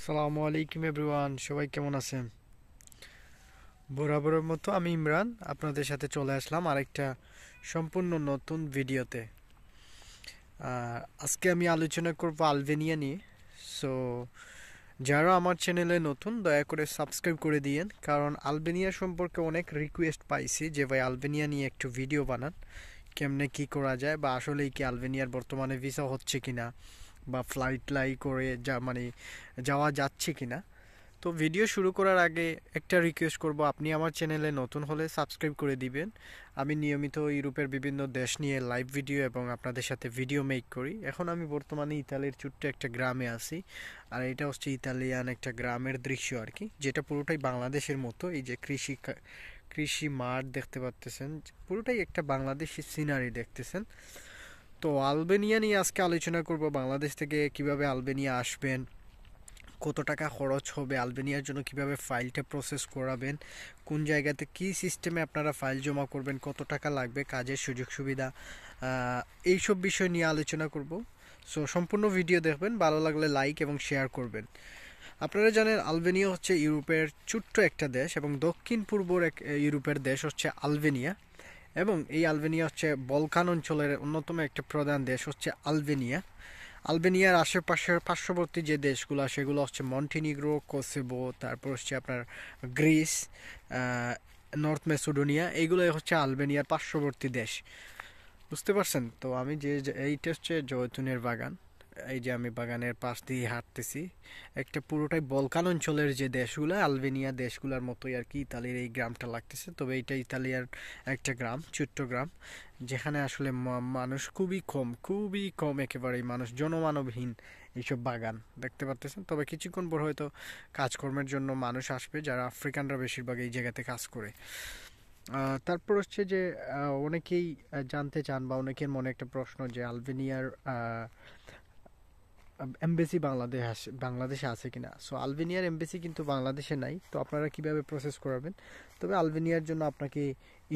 আসসালামু আলাইকুম এভরিওয়ান, সবাই কেমন আছেন? বরাবরের মতো আমি ইমরান আপনাদের সাথে চলে আসলাম আরেকটা সম্পূর্ণ নতুন ভিডিওতে। আজকে আমি আলোচনা করব আলবেনিয়া নিয়ে। সো যারা আমার চ্যানেলে নতুন দয়া করে সাবস্ক্রাইব করে দিয়েন, কারণ আলবেনিয়া সম্পর্কে অনেক রিকোয়েস্ট পাইছি যে ভাই আলবেনিয়া নিয়ে একটু ভিডিও বানান, কেমনে কি করা যায় বা আসলেই কি আলবেনিয়ার বর্তমানে ভিসা হচ্ছে কিনা বা ফ্লাইট লাই করে যাওয়া যাচ্ছে কিনা। তো ভিডিও শুরু করার আগে একটা রিকোয়েস্ট করব, আপনি আমার চ্যানেলে নতুন হলে সাবস্ক্রাইব করে দিবেন। আমি নিয়মিত ইউরোপের বিভিন্ন দেশ নিয়ে লাইভ ভিডিও এবং আপনাদের সাথে ভিডিও মেক করি। এখন আমি বর্তমানে ইতালির ছোট্ট একটা গ্রামে আছি, আর এটা হচ্ছে ইতালিয়ান একটা গ্রামের দৃশ্য আর কি, যেটা পুরোটাই বাংলাদেশের মতো। এই যে কৃষি মাঠ দেখতে পাচ্তেছেন, পুরোটাই একটা বাংলাদেশি সিনারি দেখতেছেন। তো আলবেনিয়া নিয়ে আজকে আলোচনা করব, বাংলাদেশ থেকে কিভাবে আলবেনিয়া আসবেন, কত টাকা খরচ হবে, আলবেনিয়ার জন্য কিভাবে ফাইলটা প্রসেস করাবেন, কোন জায়গাতে কি সিস্টেমে আপনারা ফাইল জমা করবেন, কত টাকা লাগবে, কাজের সুযোগ সুবিধা, এইসব বিষয় নিয়ে আলোচনা করব। সো সম্পূর্ণ ভিডিও দেখবেন, ভালো লাগলে লাইক এবং শেয়ার করবেন। আপনারা জানেন আলবেনিয়া হচ্ছে ইউরোপের ছোট্ট একটা দেশ এবং দক্ষিণ পূর্বর এক ইউরোপের দেশ হচ্ছে আলবেনিয়া। এবং এই আলবেনিয়া হচ্ছে বলকান অঞ্চলের অন্যতম একটা প্রধান দেশ হচ্ছে আলবেনিয়া। আলবেনিয়ার আশেপাশের পার্শ্ববর্তী যে দেশগুলো সেগুলো হচ্ছে মন্টিনিগ্রো, কোসোভো, তারপর হচ্ছে আপনার গ্রিস, নর্থ মেসিডোনিয়া, এইগুলোই হচ্ছে আলবেনিয়ার পার্শ্ববর্তী দেশ। বুঝতে পারছেন? তো আমি এইটা হচ্ছে জয়তুনের বাগান। এই যে আমি বাগানের পাশ দিয়ে হাঁটতেছি, একটা পুরোটাই বলকান অঞ্চলের যে দেশগুলো আলবেনিয়া দেশগুলোর মতোই আর কি ইতালির এই গ্রামটা লাগতেছে। তবে এটা ইতালিয়ার একটা গ্রাম, ছোট্ট গ্রাম, যেখানে আসলে মানুষ খুবই কম, একেবারেই মানুষ জনমানবহীন এইসব বাগান দেখতে পারতেছেন। তবে কিছুক্ষণ পর হয়তো কাজকর্মের জন্য মানুষ আসবে, যারা আফ্রিকানরা বেশিরভাগ এই জায়গাতে কাজ করে। তারপর হচ্ছে যে অনেকেই জানতে চান বা অনেকের মনে একটা প্রশ্ন যে আলবেনিয়ার এমবেসি বাংলাদেশে আছে কিনা। সো আলবেনিয়ার এমবেসি কিন্তু বাংলাদেশে নাই, তো আপনারা কিভাবে প্রসেস করাবেন? তবে আলবেনিয়ার জন্য আপনাকে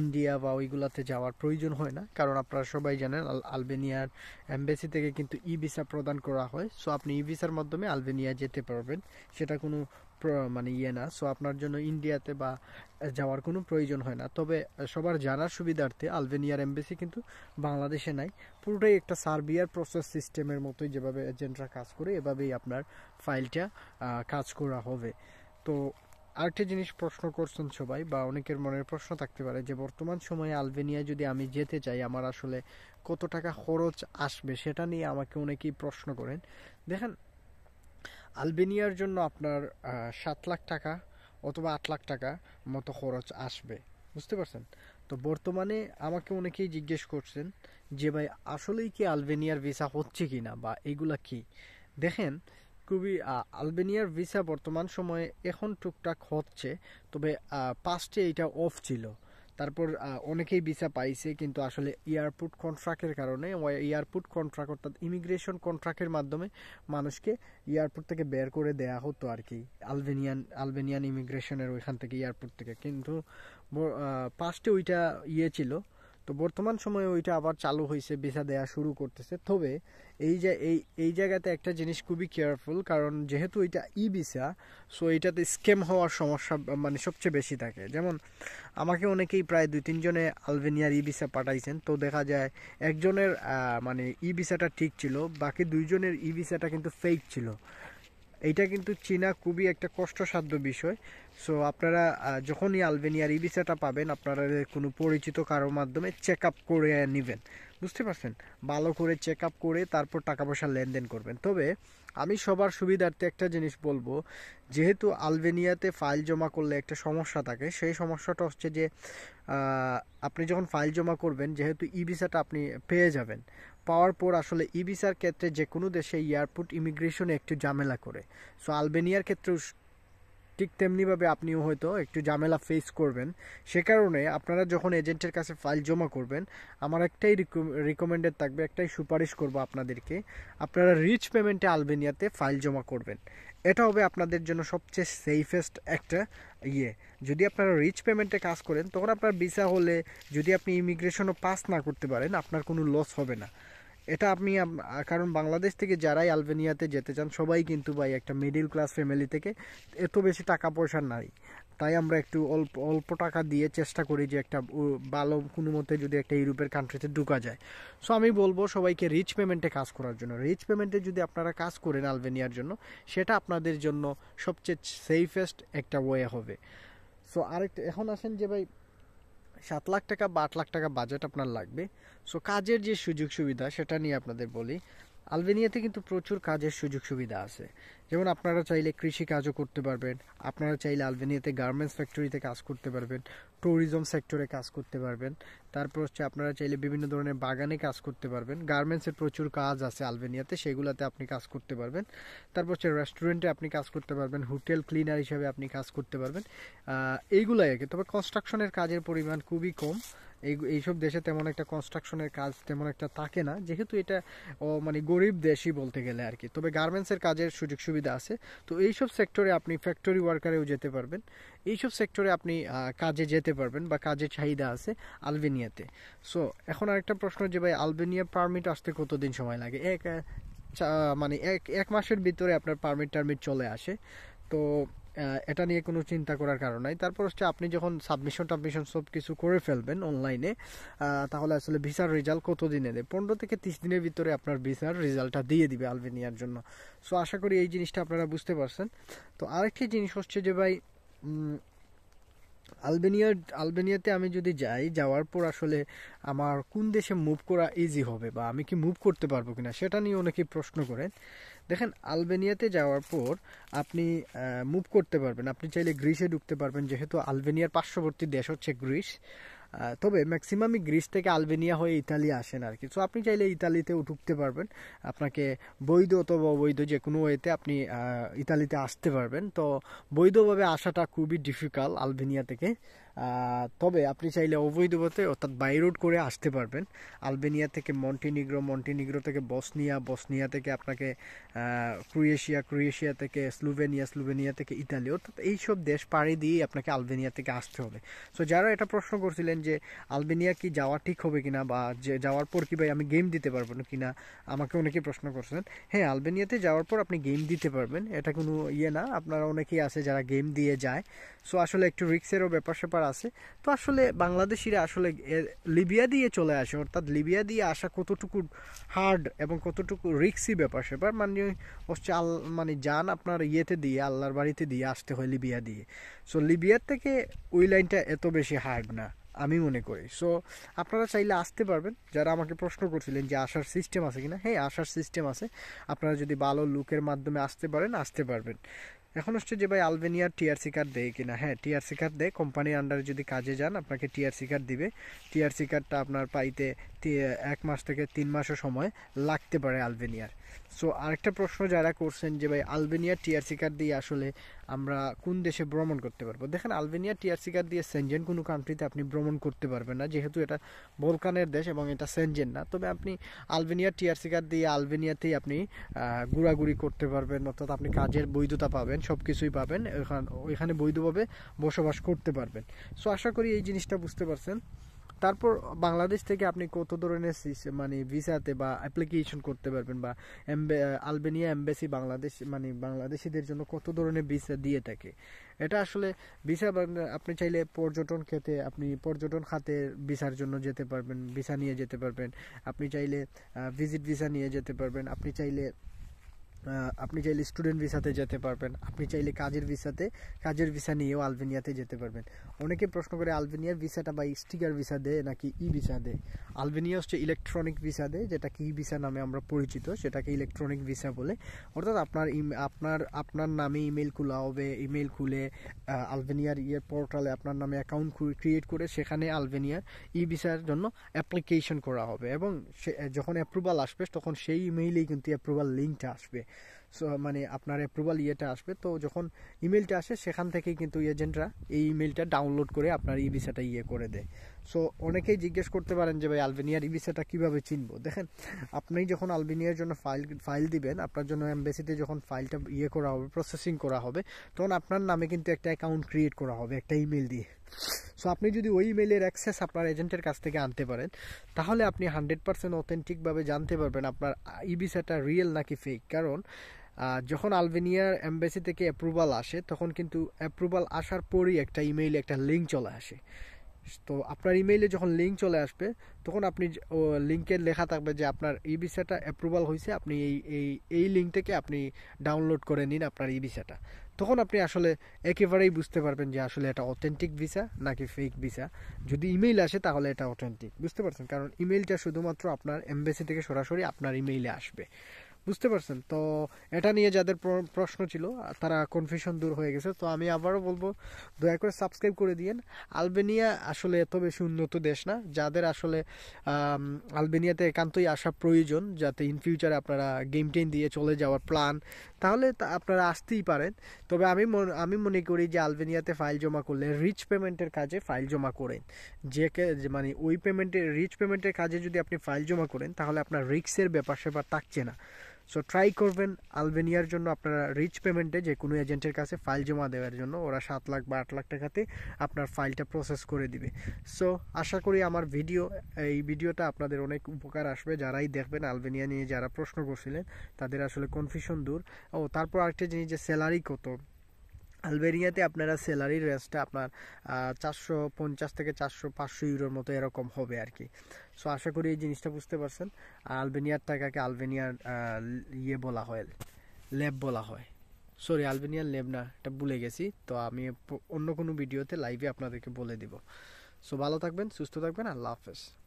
ইন্ডিয়া বা ওইগুলাতে যাওয়ার প্রয়োজন হয় না, কারণ আপনারা সবাই জানেন আলবেনিয়ার এমবেসি থেকে কিন্তু ই ভিসা প্রদান করা হয়। সো আপনি ই ভিসার মাধ্যমে আলবেনিয়া যেতে পারবেন, সেটা কোনো ইয়ে না। সো আপনার জন্য ইন্ডিয়াতে বা যাওয়ার কোনো প্রয়োজন হয় না। তবে সবার জানার সুবিধার্থে আলবেনিয়ার এমবেসি কিন্তু বাংলাদেশে নাই। পুরোটাই একটা সার্বিয়ার প্রসেস সিস্টেমের মতোই, যেভাবে এজেন্টরা কাজ করে এভাবেই আপনার ফাইলটা কাজ করা হবে। তো আরেকটা জিনিস প্রশ্ন করছেন সবাই, বা অনেকের মনের প্রশ্ন থাকতে পারে যে বর্তমান সময়ে আলবেনিয়ায় যদি আমি যেতে চাই আমার আসলে কত টাকা খরচ আসবে, সেটা নিয়ে আমাকে অনেকেই প্রশ্ন করেন। দেখেন, আলবেনিয়ার জন্য আপনার 7 লাখ টাকা অথবা 8 লাখ টাকা মতো খরচ আসবে। বুঝতে পারছেন? তো বর্তমানে আমাকে অনেকেই জিজ্ঞেস করছেন যে ভাই আসলেই কি আলবেনিয়ার ভিসা হচ্ছে কি না বা এগুলা কি। দেখেন, আলবেনিয়ার ভিসা বর্তমান সময়ে এখন টুকটাক হচ্ছে, তবে পাস্টে এটা অফ ছিল। তারপর অনেকেই ভিসা পাইছে, কিন্তু আসলে এয়ারপোর্ট কন্ট্রাক্টের কারণে, এয়ারপোর্ট কন্ট্রাক্ট অর্থাৎ ইমিগ্রেশন কন্ট্রাক্টের মাধ্যমে মানুষকে এয়ারপোর্ট থেকে বের করে দেয়া হতো আর কি, আলবেনিয়ান ইমিগ্রেশনের ওইখান থেকে, এয়ারপোর্ট থেকে। কিন্তু পাস্টে ওইটা ইয়ে ছিল, তো বর্তমান সময়ে ওইটা আবার চালু হয়েছে, ভিসা দেয়া শুরু করতেছে। তবে এই জায়গাতে একটা জিনিস খুবই কেয়ারফুল, কারণ যেহেতু এটা ই ভিসা, সো এটাতে স্ক্যাম হওয়ার সমস্যা সবচেয়ে বেশি থাকে। যেমন আমাকে অনেকেই প্রায় 2-3 জনে আলবেনিয়ার ই ভিসা পাঠাইছেন, তো দেখা যায় একজনের ই ভিসাটা ঠিক ছিল, বাকি 2 জনের ই ভিসাটা কিন্তু ফেক ছিল। এইটা কিন্তু চীনা খুবই একটা কষ্টসাধ্য বিষয়। সো আপনারা যখনই আলবেনিয়ার ই ভিসাটা পাবেন, আপনারা কোনো পরিচিত কারোর মাধ্যমে চেক আপ করে নেবেন। বুঝতে পারছেন? ভালো করে চেক আপ করে তারপর টাকা পয়সা লেনদেন করবেন। তবে আমি সবার সুবিধার্থে একটা জিনিস বলবো, যেহেতু আলবেনিয়াতে ফাইল জমা করলে একটা সমস্যা থাকে, সেই সমস্যাটা হচ্ছে যে আপনি যখন ফাইল জমা করবেন, যেহেতু ই ভিসাটা আপনি পেয়ে যাবেন, পাওয়ার পর আসলে ই ভিসার ক্ষেত্রে যে কোনো দেশে এয়ারপোর্ট ইমিগ্রেশনে একটু ঝামেলা করে। সো আলবেনিয়ার ক্ষেত্রেও ঠিক তেমনিভাবে আপনিও হয়তো একটু ঝামেলা ফেস করবেন। সে কারণে আপনারা যখন এজেন্টের কাছে ফাইল জমা করবেন, আমার একটাই রিকমেন্ডেড থাকবে, একটাই সুপারিশ করব আপনাদেরকে, আপনারা রিচ পেমেন্টে আলবেনিয়াতে ফাইল জমা করবেন। এটা হবে আপনাদের জন্য সবচেয়ে সেফেস্ট একটা ইয়ে। যদি আপনারা রিচ পেমেন্টে কাজ করেন, তখন আপনার ভিসা হলে যদি আপনি ইমিগ্রেশনও পাস না করতে পারেন, আপনার কোনো লস হবে না। এটা আপনি কারণ বাংলাদেশ থেকে যারাই আলবেনিয়াতে যেতে চান সবাই কিন্তু ভাই একটা মিডিল ক্লাস ফ্যামিলি থেকে, এত বেশি টাকা পয়সা নাই, তাই আমরা একটু অল্প অল্প টাকা দিয়ে চেষ্টা করি যে একটা ভালো কোনো মতে যদি একটা ইউরোপের কান্ট্রিতে ঢুকা যায়। সো আমি বলবো সবাইকে রিচ পেমেন্টে কাজ করার জন্য। রিচ পেমেন্টে যদি আপনারা কাজ করেন আলবেনিয়ার জন্য, সেটা আপনাদের জন্য সবচেয়ে সেফেস্ট একটা ওয়ে হবে। সো আরেকটা, এখন আসেন যে ভাই 7 লাখ টাকা বা 8 লাখ টাকা বাজেট আপনার লাগবে। সো কাজের যে সুযোগ সুবিধা সেটা নিয়ে আপনাদের বলি। আলবেনিয়াতে কিন্তু প্রচুর কাজের সুযোগ সুবিধা আছে। যেমন আপনারা চাইলে কৃষি কাজও করতে পারবেন, আপনারা চাইলে আলবেনিয়াতে গার্মেন্টস ফ্যাক্টরিতে কাজ করতে পারবেন, ট্যুরিজম সেক্টরে কাজ করতে পারবেন, তারপর হচ্ছে আপনারা চাইলে বিভিন্ন ধরনের বাগানে কাজ করতে পারবেন। গার্মেন্টসের প্রচুর কাজ আছে আলবেনিয়াতে, সেগুলোতে আপনি কাজ করতে পারবেন। তারপর হচ্ছে রেস্টুরেন্টে আপনি কাজ করতে পারবেন, হোটেল ক্লিনার হিসেবে আপনি কাজ করতে পারবেন। এইগুলাই আর কি। তবে কনস্ট্রাকশনের কাজের পরিমাণ খুবই কম। এইসব দেশে তেমন একটা কনস্ট্রাকশনের কাজ তেমন একটা থাকে না, যেহেতু এটা মানে গরিব দেশই বলতে গেলে আর কি। তবে গার্মেন্টসের কাজের সুযোগ সুবিধা আছে। তো এইসব সেক্টরে আপনি ফ্যাক্টরি ওয়ার্কারেও যেতে পারবেন, এইসব সেক্টরে আপনি কাজে যেতে পারবেন বা কাজের চাহিদা আছে আলবেনিয়াতে। সো এখন আরেকটা প্রশ্ন যে ভাই আলবেনিয়া পারমিট আসতে কতদিন সময় লাগে? মানে এক মাসের ভিতরে আপনার পারমিট টারমিট চলে আসে। তো এটা নিয়ে কোনো চিন্তা করার কারণ নাই। তারপর হচ্ছে আপনি যখন সাবমিশন টাবমিশন সব কিছু করে ফেলবেন অনলাইনে, তাহলে আসলে ভিসার রেজাল্ট কত দিনে দেয়? 15 থেকে 30 দিনের ভিতরে আপনার ভিসার রেজাল্টটা দিয়ে দিবে আলবেনিয়ার জন্য। সো আশা করি এই জিনিসটা আপনারা বুঝতে পারছেন। তো আরেকটি জিনিস হচ্ছে যে ভাই আলবেনিয়াতে আমি যদি যাওয়ার পর আসলে আমার কোন দেশে মুভ করা ইজি হবে বা আমি কি মুভ করতে পারবো কিনা, সেটা নিয়ে অনেকেই প্রশ্ন করেন। দেখেন, আলবেনিয়াতে যাওয়ার পর আপনি মুভ করতে পারবেন। আপনি চাইলে গ্রিসে ঢুকতে পারবেন, যেহেতু আলবেনিয়ার পার্শ্ববর্তী দেশ হচ্ছে গ্রিস। তবে ম্যাক্সিমামই গ্রিস থেকে আলবেনিয়া হয়ে ইতালি আসেন আর কি। সো আপনি চাইলে ইতালিতেও ঢুকতে পারবেন। আপনাকে বৈধ অথবা অবৈধ যে কোনো ওয়েতে আপনি ইতালিতে আসতে পারবেন। তো বৈধভাবে আসাটা খুবই ডিফিকাল্ট আলবেনিয়া থেকে। তবে আপনি চাইলে অবৈধ পথে অর্থাৎ বাই রোড করে আসতে পারবেন আলবেনিয়া থেকে মন্টিনিগ্রো থেকে বসনিয়া থেকে আপনাকে ক্রোয়েশিয়া থেকে স্লোভেনিয়া থেকে ইতালি, অর্থাৎ এইসব দেশ পাড়ি দিয়ে আপনাকে আলবেনিয়া থেকে আসতে হবে। সো যারা এটা প্রশ্ন করছিলেন যে আলবেনিয়া কি যাওয়া ঠিক হবে কিনা বা যে যাওয়ার পর কি ভাই আমি গেম দিতে পারবো না কিনা, আমাকে অনেকেই প্রশ্ন করছেন। হ্যাঁ, আলবেনিয়াতে যাওয়ার পর আপনি গেম দিতে পারবেন, এটা কোনো ইয়ে না। আপনারা অনেকেই আছে যারা গেম দিয়ে যায়। সো আসলে একটু রিক্সেরও ব্যাপার স্যাপার আছে। তো আসলে বাংলাদেশিরা আসলে লিবিয়া দিয়ে চলে আসে, অর্থাৎ লিবিয়া দিয়ে আসা কতটুকু হার্ড এবং কতটুকু রিক্সি ব্যাপার স্যাপার মানে হচ্ছে মানে যান আপনার ইয়েতে দিয়ে আল্লাহর বাড়িতে দিয়ে আসতে হয় লিবিয়া দিয়ে। সো লিবিয়ার থেকে ওই লাইনটা এত বেশি হার্ড না আমি মনে করি। সো আপনারা চাইলে আসতে পারবেন। যারা আমাকে প্রশ্ন করছিলেন যে আসার সিস্টেম আছে কিনা, হ্যাঁ আসার সিস্টেম আছে। আপনারা যদি ভালো লুকের মাধ্যমে আসতে পারেন আসতে পারবেন। এখন হচ্ছে যে ভাই আলবেনিয়ার টিআরসি কার্ড দেয় কিনা, হ্যাঁ টিআরসি কার্ড দেয়। কোম্পানির আন্ডারে যদি কাজে যান আপনাকে টিআরসি কার্ড দিবে। টিআরসি কার্ডটা আপনার পাইতে 1 মাস থেকে 3 মাসও সময় লাগতে পারে আলবেনিয়ার। সো আরেকটা প্রশ্ন যারা করছেন যে ভাই আলবেনিয়ার টিআরসি কার্ড দিয়ে আসলে আমরা কোন দেশে ভ্রমণ করতে পারবো? দেখেন, আলবেনিয়ার টিআরসি কার্ড দিয়ে সেনজেন কোনো কান্ট্রিতে আপনি ভ্রমণ করতে পারবেন না, যেহেতু এটা বলকানের দেশ এবং এটা সেনজেন না। তবে আপনি আলবেনিয়ার টিআরসি কার্ড দিয়ে আলবেনিয়াতেই আপনি ঘোরাঘুরি করতে পারবেন, অর্থাৎ আপনি কাজের বৈধতা পাবেন, সব কিছুই পাবেন, ওইখানে বৈধভাবে বসবাস করতে পারবেন। সো আশা করি এই জিনিসটা বুঝতে পারছেন। তারপর বাংলাদেশ থেকে আপনি কত ধরনের মানে ভিসাতে বা অ্যাপ্লিকেশন করতে পারবেন বা আলবেনিয়া এমবাসি বাংলাদেশ মানে বাংলাদেশিদের জন্য কত ধরনের ভিসা দিয়ে থাকে। এটা আসলে ভিসা আপনি চাইলে পর্যটন খাতে ভিসার জন্য যেতে পারবেন, ভিসা নিয়ে যেতে পারবেন। আপনি চাইলে ভিজিট ভিসা নিয়ে যেতে পারবেন। আপনি চাইলে স্টুডেন্ট ভিসাতে যেতে পারবেন। আপনি চাইলে কাজের ভিসা নিয়েও আলবেনিয়াতে যেতে পারবেন। অনেকে প্রশ্ন করে আলবেনিয়ার ভিসাটা বা স্টিকার ভিসা দেয় নাকি ই ভিসা দেয়। আলবেনিয়া হচ্ছে ইলেকট্রনিক ভিসা দেয়, যেটাকে ই ভিসা নামে আমরা পরিচিত, সেটাকে ইলেকট্রনিক ভিসা বলে। অর্থাৎ আপনার নামে ইমেল খোলা হবে, ইমেল খুলে আলবেনিয়ার পোর্টালে আপনার নামে অ্যাকাউন্ট ক্রিয়েট করে সেখানে আলবেনিয়ার ই ভিসার জন্য অ্যাপ্লিকেশন করা হবে এবং যখন অ্যাপ্রুভাল আসবে তখন সেই ইমেইলেই কিন্তু অ্যাপ্রুভাল লিঙ্কটা আসবে। সো মানে আপনার অ্যাপ্রুভাল ইয়েটা আসবে। তো যখন ইমেলটা আসে সেখান থেকেই কিন্তু এজেন্টরা এই ইমেলটা ডাউনলোড করে আপনার ই ভিসাটা করে দেয়। সো অনেকেই জিজ্ঞেস করতে পারেন যে ভাই আলবেনিয়ার ই ভিসাটা কীভাবে চিনবো? দেখেন, আপনি যখন আলবেনিয়ার জন্য ফাইল দিবেন, আপনার জন্য এমবাসিতে যখন ফাইলটা করা হবে, প্রসেসিং করা হবে, তখন আপনার নামে কিন্তু একটা অ্যাকাউন্ট ক্রিয়েট করা হবে একটা ইমেল দিয়ে। সো আপনি যদি ওই ইমেইলের অ্যাক্সেস আপনার এজেন্টের কাছ থেকে আনতে পারেন, তাহলে আপনি 100% অথেন্টিকভাবে জানতে পারবেন আপনার ই ভিসাটা রিয়েল নাকি ফেক। কারণ যখন আলবেনিয়ার এমবাসি থেকে অ্যাপ্রুভাল আসে, তখন কিন্তু অ্যাপ্রুভাল আসার পরই একটা ইমেইলে একটা লিঙ্ক চলে আসে। তো আপনার ইমেইলে যখন লিঙ্ক চলে আসবে, তখন আপনি ও লিঙ্কে লেখা থাকবে যে আপনার ই ভিসাটা অ্যাপ্রুভাল হয়েছে, আপনি এই লিঙ্ক থেকে আপনি ডাউনলোড করে নিন আপনার ই ভিসাটা। তখন আপনি আসলে একেবারেই বুঝতে পারবেন যে আসলে এটা অথেন্টিক ভিসা নাকি ফেক ভিসা। যদি ইমেইল আসে তাহলে এটা অথেন্টিক, বুঝতে পারছেন? কারণ ইমেইলটা শুধুমাত্র আপনার এমবাসি থেকে সরাসরি আপনার ইমেইলে আসবে, বুঝতে পারছেন? তো এটা নিয়ে যাদের প্রশ্ন ছিল তারা কনফিউশন দূর হয়ে গেছে। তো আমি আবারও বলবো, দয়া করে সাবস্ক্রাইব করে দিয়েন। আলবেনিয়া আসলে এত বেশি উন্নত দেশ না, যাদের আসলে আলবেনিয়াতে একান্তই আসা প্রয়োজন, যাতে ইন ফিউচারে আপনারা গেম টেম দিয়ে চলে যাওয়ার প্ল্যান, তাহলে আপনারা আসতেই পারেন। তবে আমি মনে করি যে আলবেনিয়াতে ফাইল জমা করলে রিচ পেমেন্টের কাজে ফাইল জমা করেন। মানে ওই রিচ পেমেন্টের কাজে যদি আপনি ফাইল জমা করেন, তাহলে আপনার রিস্কের ব্যাপার স্যাপার থাকছে না। সো ট্রাই করবেন আলবেনিয়ার জন্য আপনারা রিচ পেমেন্টে যে কোনো এজেন্টের কাছে ফাইল জমা দেওয়ার জন্য। ওরা 7 লাখ বা 8 লাখ টাকাতে আপনার ফাইলটা প্রসেস করে দিবে। সো আশা করি আমার এই ভিডিওটা আপনাদের অনেক উপকার আসবে। যারাই দেখবেন আলবেনিয়া নিয়ে যারা প্রশ্ন করছিলেন, তাদের আসলে কনফিউশন দূর। তারপর আরেকটা জিনিস, যে স্যালারি কত আলবেনিয়াতে, আপনারা স্যালারির রেঞ্জটা আপনার 450 থেকে 400-500 ইউরোর মতো এরকম হবে আর কি। সো আশা করি এই জিনিসটা বুঝতে পারছেন। আর আলবেনিয়ার টাকাকে আলবেনিয়ার বলা হয়, লেব বলা হয়। সরি, আলবেনিয়ার লেব না, এটা ভুলে গেছি। তো আমি অন্য কোনো ভিডিওতে লাইভে আপনাদেরকে বলে দিব। সো ভালো থাকবেন, সুস্থ থাকবেন, আল্লাহ হাফেজ।